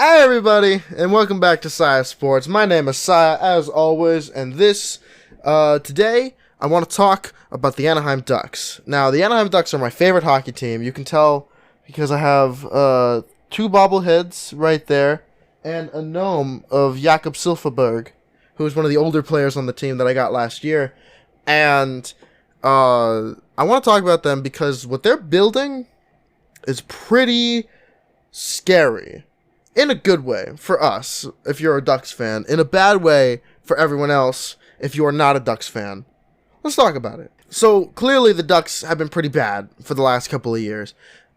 Hey everybody, and welcome back to Siah Sports. My name is Siah, as always, and today, I want to talk about the Anaheim Ducks. Now, the Anaheim Ducks are my favorite hockey team. You can tell because I have two bobbleheads right there, and a gnome of Jakob Silfverberg, who is one of the older players on the team that I got last year. And I want to talk about them because what they're building is pretty scary. In a good way for us, if you're a Ducks fan. In a bad way for everyone else, if you are not a Ducks fan. Let's talk about it. So, clearly the Ducks have been pretty bad for the last couple of years.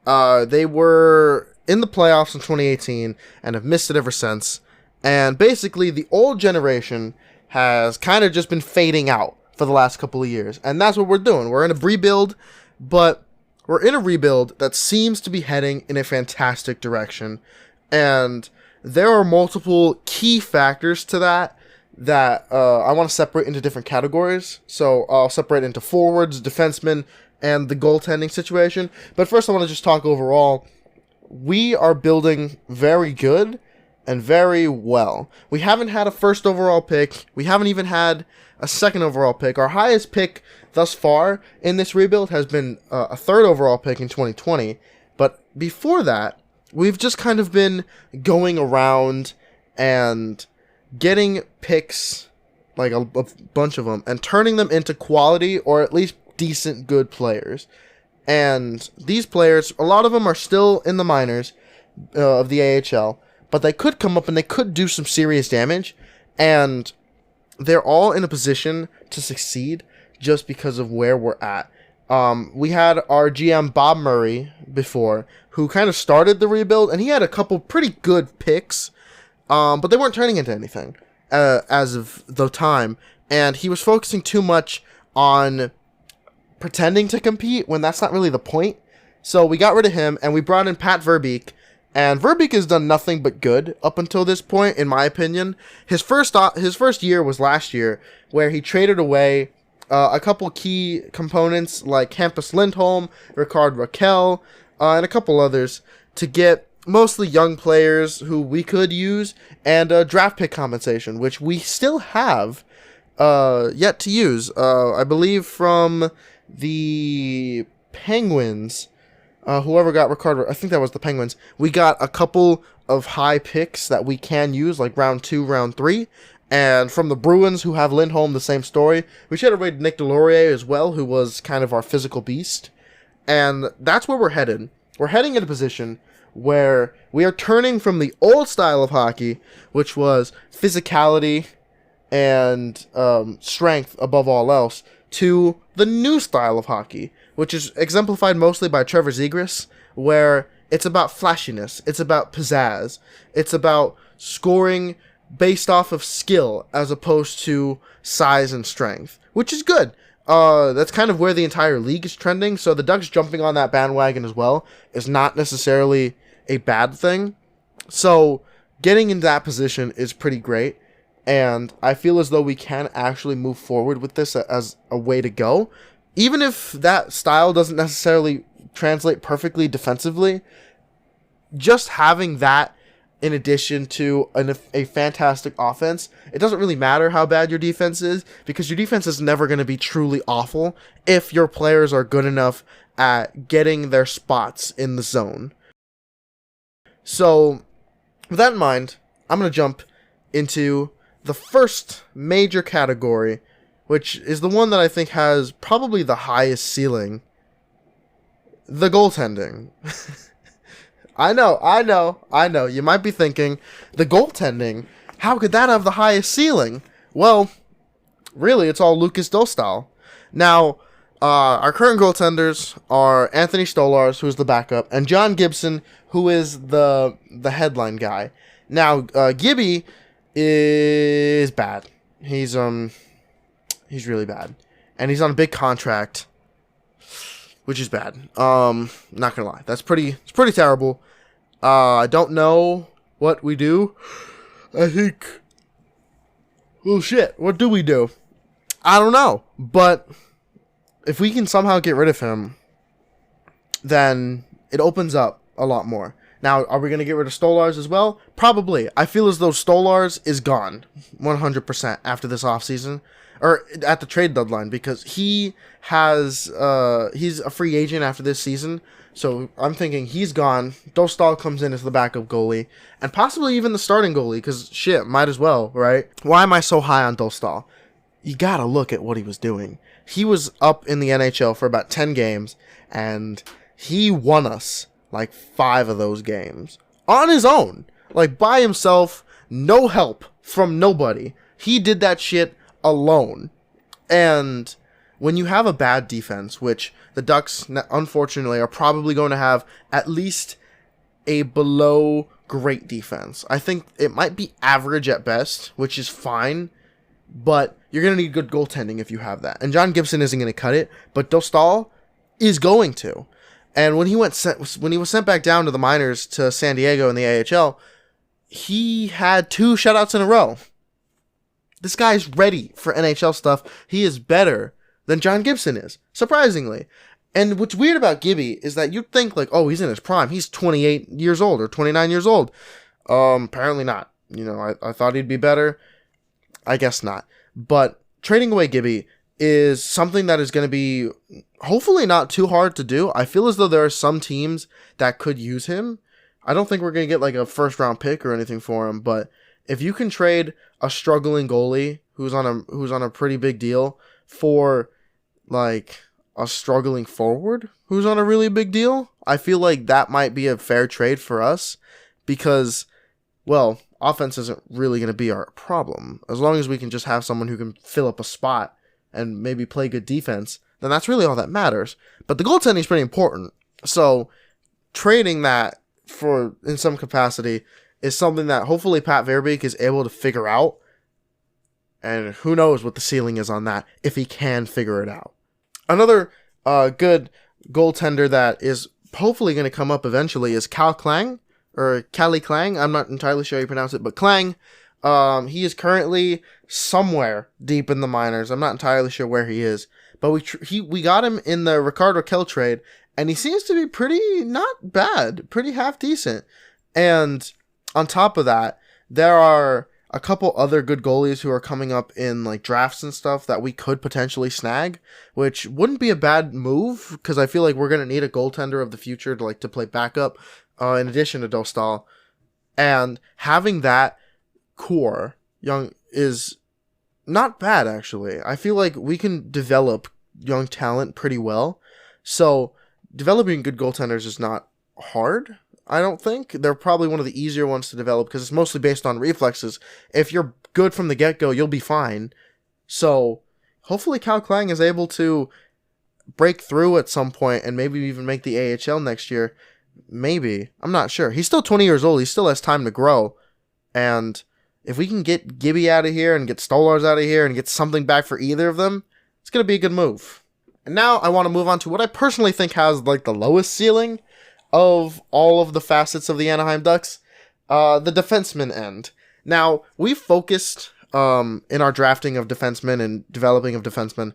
They were in the playoffs in 2018 and have missed it ever since. And basically, the old generation has kind of just been fading out for the last couple of years. And that's what we're doing. We're in a rebuild, but we're in a rebuild that seems to be heading in a fantastic direction. And there are multiple key factors to that I want to separate into different categories. So I'll separate into forwards, defensemen, and the goaltending situation. But first I want to just talk overall. We are building very good and very well. We haven't had a first overall pick. We haven't even had a second overall pick. Our highest pick thus far in this rebuild has been a third overall pick in 2020. But before that, we've just kind of been going around and getting picks, like a bunch of them, and turning them into quality or at least decent good players. And these players, a lot of them are still in the minors of the AHL, but they could come up and they could do some serious damage, and they're all in a position to succeed just because of where we're at. We had our GM Bob Murray before, who kind of started the rebuild, and he had a couple pretty good picks, but they weren't turning into anything as of the time, and he was focusing too much on pretending to compete when that's not really the point. So we got rid of him, and we brought in Pat Verbeek, and Verbeek has done nothing but good up until this point, in my opinion. His first year was last year, where he traded away a couple key components like Hampus Lindholm, Rickard Rakell, and a couple others to get mostly young players who we could use, and draft pick compensation, which we still have yet to use. I believe from the Penguins, whoever got Rickard, I think that was the Penguins, we got a couple of high picks that we can use, like round 2, round 3. And from the Bruins, who have Lindholm, the same story. We should have rated Nick Delorier as well, who was kind of our physical beast. And that's where we're headed. We're heading in a position where we are turning from the old style of hockey, which was physicality and strength above all else, to the new style of hockey, which is exemplified mostly by Trevor Zegras, where it's about flashiness, it's about pizzazz, it's about scoring based off of skill as opposed to size and strength, which is good. That's kind of where the entire league is trending, so the Ducks jumping on that bandwagon as well is not necessarily a bad thing. So getting in that position is pretty great, and I feel as though we can actually move forward with this as a way to go. Even if that style doesn't necessarily translate perfectly defensively, just having that in addition to a fantastic offense, it doesn't really matter how bad your defense is, because your defense is never going to be truly awful if your players are good enough at getting their spots in the zone. So, with that in mind, I'm going to jump into the first major category, which is the one that I think has probably the highest ceiling: the goaltending. I know. You might be thinking, the goaltending, how could that have the highest ceiling? Well, really, it's all Lucas Dostal. Now, our current goaltenders are Anthony Stolarz, who's the backup, and John Gibson, who is the headline guy. Now, Gibby is bad. He's really bad. And he's on a big contract, which is bad. Not gonna lie. It's pretty terrible. I don't know what we do. I think, well, shit, what do we do? I don't know. But if we can somehow get rid of him, then it opens up a lot more. Now, are we going to get rid of Stolars as well? Probably. I feel as though Stolars is gone 100% after this offseason, or at the trade deadline, because he's a free agent after this season. So I'm thinking he's gone. Dostal comes in as the backup goalie, and possibly even the starting goalie, because shit, might as well, right? Why am I so high on Dostal? You gotta look at what he was doing. He was up in the NHL for about 10 games, and he won us like 5 of those games on his own, like by himself, no help from nobody. He did that shit alone. And when you have a bad defense, which the Ducks unfortunately are probably going to have at least a below great defense. I think it might be average at best, which is fine, but you're going to need good goaltending if you have that. And John Gibson isn't going to cut it, but Dostal is going to. And when he was sent back down to the minors to San Diego in the AHL, he had 2 shutouts in a row. This guy's ready for NHL stuff. He is better than John Gibson is, surprisingly. And what's weird about Gibby is that you'd think, like, oh, he's in his prime. He's 28 years old or 29 years old. Apparently not. You know, I thought he'd be better. I guess not. But trading away Gibby is something that is going to be hopefully not too hard to do. I feel as though there are some teams that could use him. I don't think we're going to get like a first round pick or anything for him, but if you can trade a struggling goalie who's on a pretty big deal for like a struggling forward who's on a really big deal, I feel like that might be a fair trade for us because, well, offense isn't really going to be our problem. As long as we can just have someone who can fill up a spot and maybe play good defense, then that's really all that matters. But the goaltending is pretty important. So trading that for in some capacity is something that hopefully Pat Verbeek is able to figure out. And who knows what the ceiling is on that if he can figure it out. Another good goaltender that is hopefully going to come up eventually is Cal Klang, or Cali Klang. I'm not entirely sure how you pronounce it, but Klang. He is currently somewhere deep in the minors. I'm not entirely sure where he is, but we got him in the Rickard Rakell trade, and he seems to be pretty not bad, pretty half decent. And on top of that, there are a couple other good goalies who are coming up in like drafts and stuff that we could potentially snag, which wouldn't be a bad move because I feel like we're gonna need a goaltender of the future to play backup, in addition to Dostal, and having that core young is not bad actually. I feel like we can develop young talent pretty well, so developing good goaltenders is not hard. I don't think. They're probably one of the easier ones to develop because it's mostly based on reflexes. If you're good from the get-go, you'll be fine. So hopefully Cal Klang is able to break through at some point and maybe even make the AHL next year. Maybe. I'm not sure. He's still 20 years old. He still has time to grow. And if we can get Gibby out of here and get Stolars out of here and get something back for either of them, it's going to be a good move. And now I want to move on to what I personally think has like the lowest ceiling of all of the facets of the Anaheim Ducks, the defenseman end. Now, we focused in our drafting of defensemen and developing of defensemen.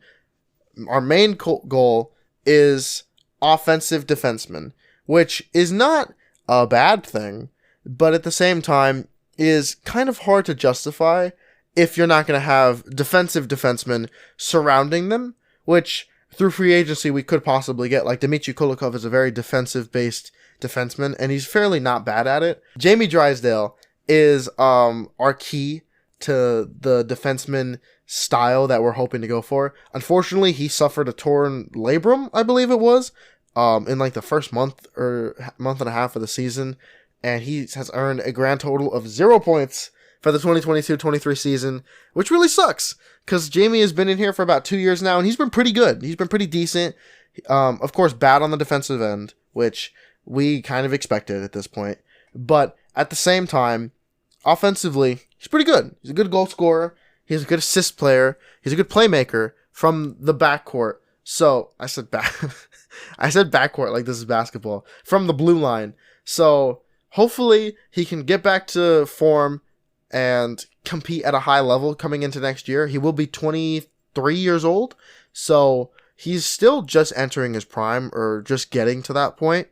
Our main goal is offensive defensemen, which is not a bad thing, but at the same time is kind of hard to justify if you're not going to have defensive defensemen surrounding them, which through free agency we could possibly get. Like Dmitry Kulikov is a very defensive-based defenseman, and he's fairly not bad at it. Jamie Drysdale is our key to the defenseman style that we're hoping to go for. Unfortunately, he suffered a torn labrum, I believe it was, in like the first month or month and a half of the season, and he has earned a grand total of 0 points for the 2022-23 season, which really sucks, because Jamie has been in here for about 2 years now, and he's been pretty good. He's been pretty decent. Of course, bad on the defensive end, which we kind of expected at this point. But at the same time, offensively, he's pretty good. He's a good goal scorer. He's a good assist player. He's a good playmaker from the backcourt. So, I said backcourt like this is basketball. From the blue line. So, hopefully, he can get back to form and compete at a high level coming into next year. He will be 23 years old, so he's still just entering his prime or just getting to that point.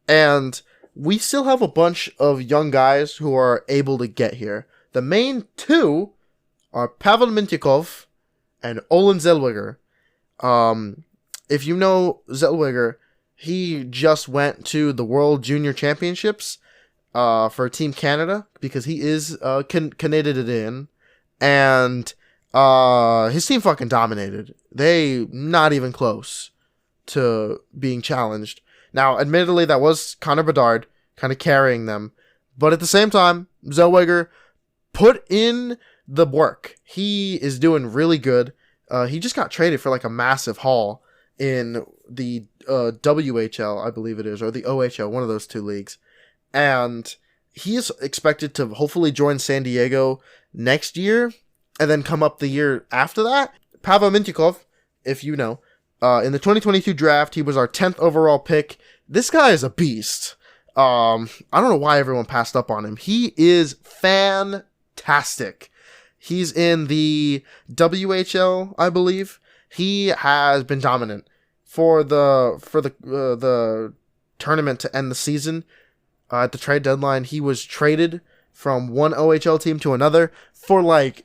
And we still have a bunch of young guys who are able to get here. The main two are Pavel Mintyukov and Olen Zellweger. If you know Zellweger, he just went to the World Junior Championships for Team Canada because he is Canadian, and his team fucking dominated. They not even close to being challenged. Now, admittedly, that was Connor Bedard kind of carrying them, but at the same time, Zellweger put in the work. He is doing really good. He just got traded for like a massive haul in the WHL, I believe it is, or the OHL, one of those two leagues. And he is expected to hopefully join San Diego next year and then come up the year after that. Pavel Mintyukov, if you know, in the 2022 draft, he was our 10th overall pick. This guy is a beast. I don't know why everyone passed up on him. He is fantastic. He's in the WHL, I believe. He has been dominant for the tournament to end the season. At the trade deadline, he was traded from one OHL team to another for like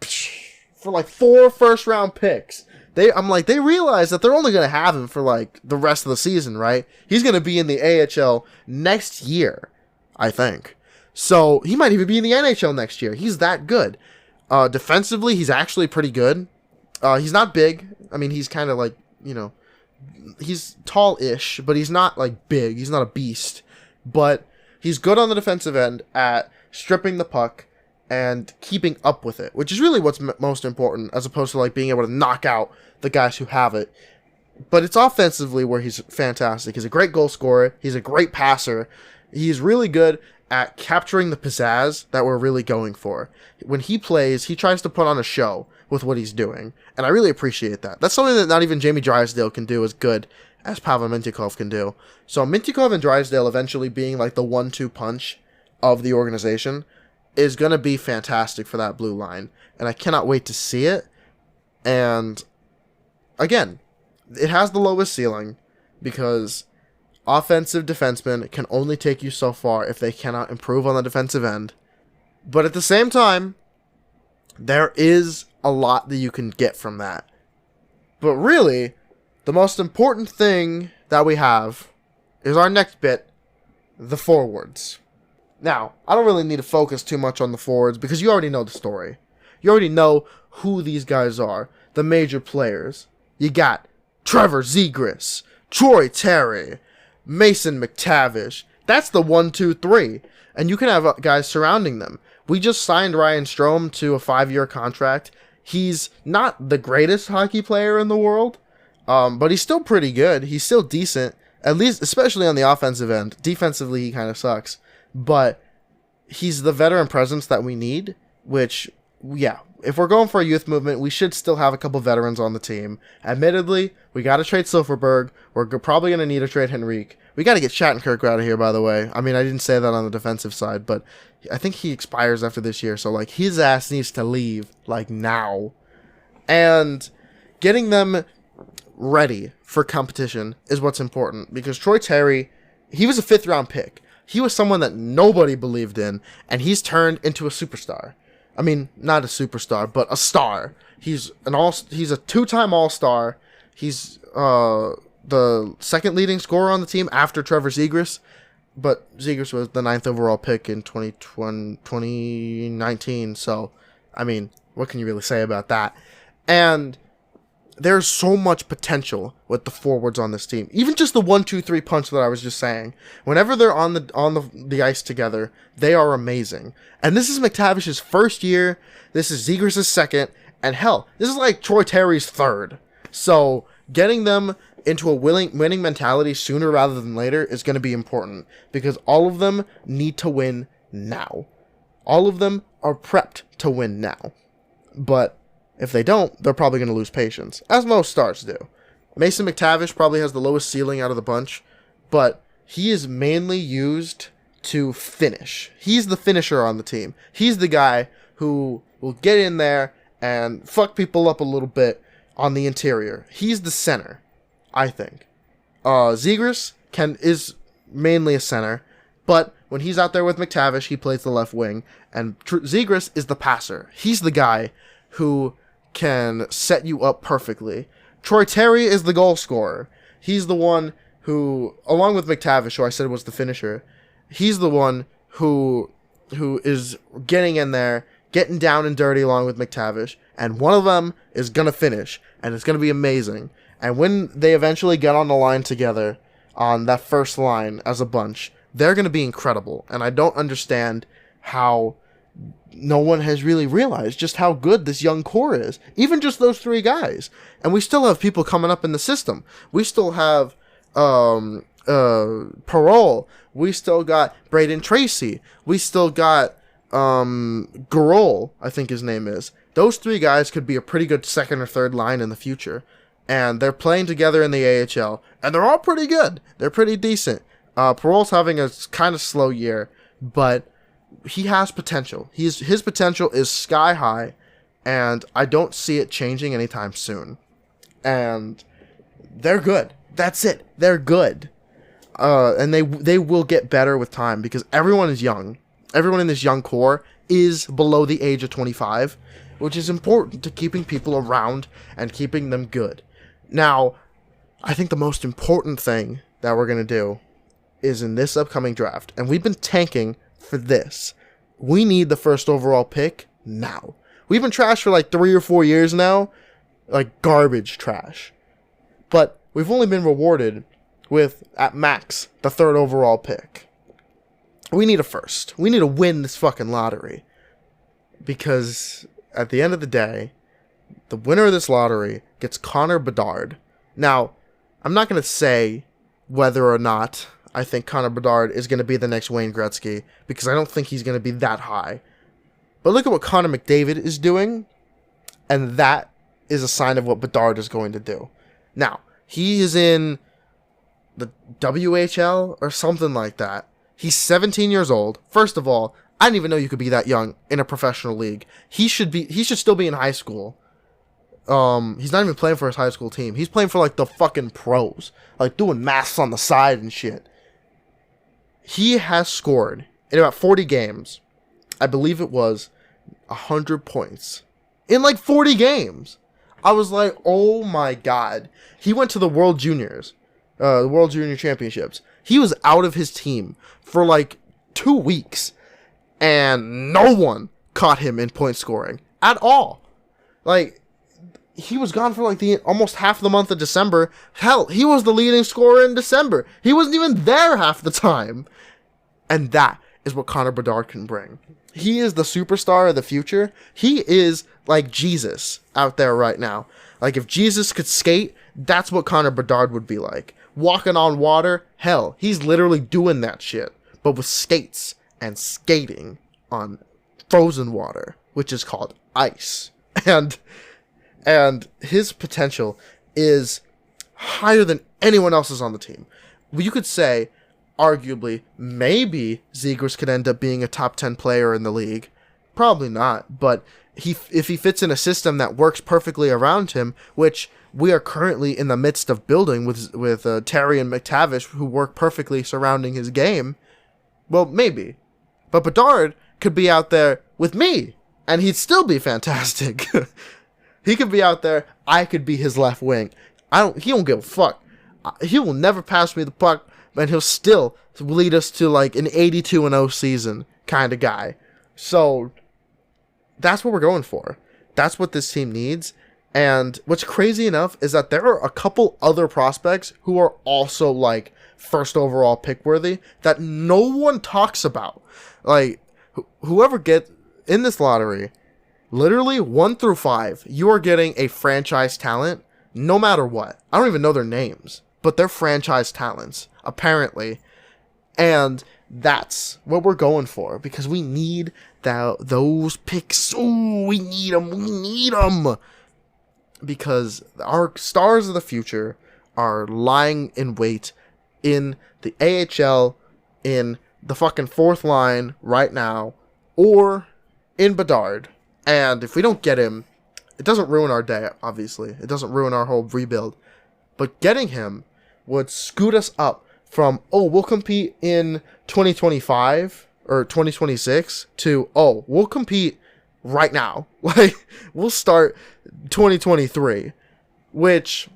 4 first-round picks. They realize that they're only going to have him for like the rest of the season, right? He's going to be in the AHL next year, I think. So he might even be in the NHL next year. He's that good. Defensively, he's actually pretty good. He's not big. I mean, he's kind of like, he's tall-ish, but he's not like big. He's not a beast. But he's good on the defensive end at stripping the puck and keeping up with it, which is really what's most important, as opposed to like being able to knock out the guys who have it. But it's offensively where he's fantastic. He's a great goal scorer. He's a great passer. He's really good at capturing the pizzazz that we're really going for. When he plays, he tries to put on a show with what he's doing, and I really appreciate that. That's something that not even Jamie Drysdale can do as good as Pavel Mintyukov can do. So Mintyukov and Drysdale eventually being like the 1-2 punch of the organization is going to be fantastic for that blue line, and I cannot wait to see it. And again, it has the lowest ceiling because offensive defensemen can only take you so far if they cannot improve on the defensive end. But at the same time, there is a lot that you can get from that. But really, the most important thing that we have is our next bit, the forwards. Now, I don't really need to focus too much on the forwards because you already know the story. You already know who these guys are, the major players. You got Trevor Zegras, Troy Terry, Mason McTavish. That's the 1-2-3. And you can have guys surrounding them. We just signed Ryan Strome to a 5-year contract. He's not the greatest hockey player in the world, but he's still pretty good. He's still decent, at least, especially on the offensive end. Defensively, he kind of sucks. But he's the veteran presence that we need, which, yeah, if we're going for a youth movement, we should still have a couple veterans on the team. Admittedly, we got to trade Silverberg. We're probably going to need to trade Henrique. We got to get Shattenkirk out of here, by the way. I mean, I didn't say that on the defensive side, but I think he expires after this year. So, like, his ass needs to leave, like, now. And getting them ready for competition is what's important. Because Troy Terry, he was a 5th-round pick. He was someone that nobody believed in, and he's turned into a superstar. I mean, not a superstar, but a star. He's a 2-time All-Star. He's the second leading scorer on the team after Trevor Zegras, but Zegras was the 9th overall pick in 2019. So, I mean, what can you really say about that? And there's so much potential with the forwards on this team. Even just the 1-2-3 punch that I was just saying. Whenever they're on the ice together, they are amazing. And this is McTavish's first year. This is Zegras' second. And hell, this is like Troy Terry's third. So getting them into a winning mentality sooner rather than later is going to be important. Because all of them need to win now. All of them are prepped to win now. But if they don't, they're probably going to lose patience, as most stars do. Mason McTavish probably has the lowest ceiling out of the bunch, but he is mainly used to finish. He's the finisher on the team. He's the guy who will get in there and fuck people up a little bit on the interior. He's the center, I think. Zegras is mainly a center, But when he's out there with McTavish, he plays the left wing, and Zegras is the passer. He's the guy who can set you up perfectly. Troy Terry is the goal scorer. He's the one who, along with McTavish, who I said was the finisher, he's the one who is getting in there, getting down and dirty along with McTavish, and one of them is going to finish, and it's going to be amazing. And when they eventually get on the line together, on that first line as a bunch, they're going to be incredible. And I don't understand how no one has really realized just how good this young core is. Even just those three guys. And we still have people coming up in the system. We still have Parole. We still got Braden Tracy. We still got Garol, I think his name is. Those three guys could be a pretty good second or third line in the future. And they're playing together in the AHL. And they're all pretty good. They're pretty decent. Parole's having a kind of slow year, but he has potential. His potential is sky high, and I don't see it changing anytime soon. And they're good. That's it. They're good. And they will get better with time because everyone is young. Everyone in this young core is below the age of 25, which is important to keeping people around and keeping them good. Now, I think the most important thing that we're going to do is in this upcoming draft, and we've been tanking for this. We need the first overall pick now. We've been trash for like 3 or 4 years now, like garbage trash. But we've only been rewarded with, at max, the 3rd overall pick. We need a first. We need to win this fucking lottery. Because at the end of the day, the winner of this lottery gets Connor Bedard. Now, I'm not going to say whether or not I think Connor Bedard is going to be the next Wayne Gretzky, because I don't think he's going to be that high. But look at what Connor McDavid is doing, and that is a sign of what Bedard is going to do. Now, he is in the WHL or something like that. He's 17 years old. First of all, I didn't even know you could be that young in a professional league. He should still be in high school. He's not even playing for his high school team. He's playing for like the fucking pros, like doing maths on the side and shit. He has scored in about 40 games. I believe it was 100 points in like 40 games. I was like, oh my god. He went to the World Juniors, the World Junior Championships. He was out of his team for like 2 weeks, and no one caught him in point scoring at all. Like, he was gone for like almost half the month of December. Hell, he was the leading scorer in December. He wasn't even there half the time. And that is what Connor Bedard can bring. He is the superstar of the future. He is like Jesus out there right now. Like, if Jesus could skate, that's what Connor Bedard would be like. Walking on water, hell, he's literally doing that shit. But with skates and skating on frozen water, which is called ice. And his potential is higher than anyone else's on the team. You could say, arguably, maybe Zegras could end up being a top 10 player in the league. Probably not, but if he fits in a system that works perfectly around him, which we are currently in the midst of building with Terry and McTavish, who work perfectly surrounding his game, well, maybe. But Bedard could be out there with me, and he'd still be fantastic. He could be out there. I could be his left wing. He don't give a fuck. He will never pass me the puck, and he'll still lead us to like an 82-0 season kind of guy. So that's what we're going for. That's what this team needs. And what's crazy enough is that there are a couple other prospects who are also like first overall pick worthy that no one talks about. Like, whoever gets in this lottery, literally 1 through 5, you are getting a franchise talent no matter what. I don't even know their names, but they're franchise talents, apparently. And that's what we're going for, because we need those picks. Ooh, we need them. We need them. Because our stars of the future are lying in wait in the AHL, in the fucking 4th line right now, or in Bedard. And if we don't get him, it doesn't ruin our day, obviously. It doesn't ruin our whole rebuild. But getting him would scoot us up from, oh, we'll compete in 2025 or 2026 to, oh, we'll compete right now. Like, we'll start 2023, which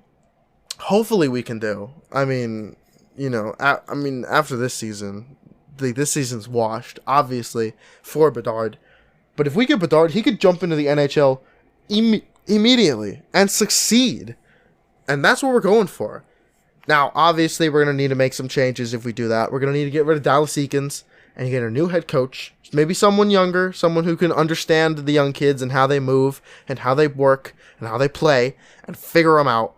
hopefully we can do. I mean, after this season, this season's washed, obviously, for Bedard. But if we get Bedard, he could jump into the NHL immediately and succeed. And that's what we're going for. Now, obviously, we're going to need to make some changes if we do that. We're going to need to get rid of Dallas Eakins and get a new head coach. Maybe someone younger, someone who can understand the young kids and how they move and how they work and how they play and figure them out.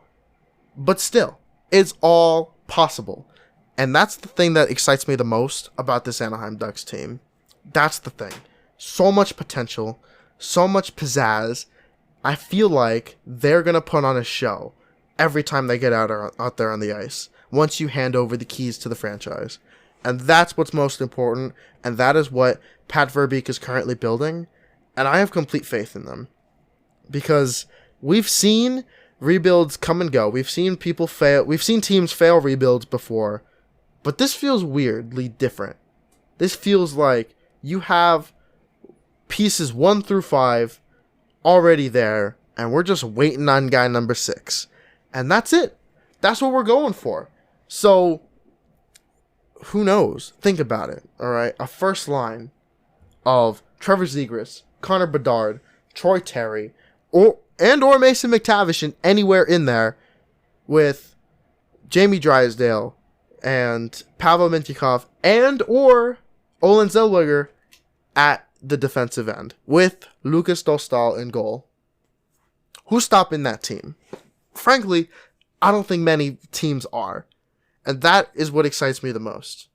But still, it's all possible. And that's the thing that excites me the most about this Anaheim Ducks team. That's the thing. So much potential, so much pizzazz. I feel like they're going to put on a show every time they get out there on the ice, once you hand over the keys to the franchise. And that's what's most important, and that is what Pat Verbeek is currently building, and I have complete faith in them. Because we've seen rebuilds come and go. We've seen people fail. We've seen teams fail rebuilds before, but this feels weirdly different. This feels like you have pieces 1 through 5 already there, and we're just waiting on guy number 6. And that's it. That's what we're going for. So, who knows? Think about it, all right? A first line of Trevor Zegras, Connor Bedard, Troy Terry, or Mason McTavish anywhere in there, with Jamie Drysdale and Pavel Mintyukov and or Olen Zellweger at the defensive end, with Lucas Dostal in goal. Who's stopping that team? Frankly, I don't think many teams are. And that is what excites me the most.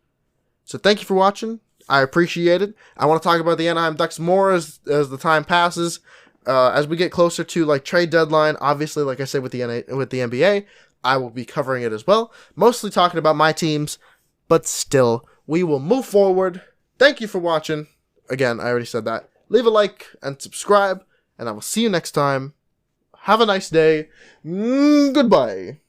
So thank you for watching. I appreciate it. I want to talk about the Anaheim Ducks more as the time passes. As we get closer to like trade deadline, obviously, like I said with the NBA, I will be covering it as well. Mostly talking about my teams, but still, we will move forward. Thank you for watching. Again, I already said that. Leave a like and subscribe, and I will see you next time. Have a nice day. Goodbye.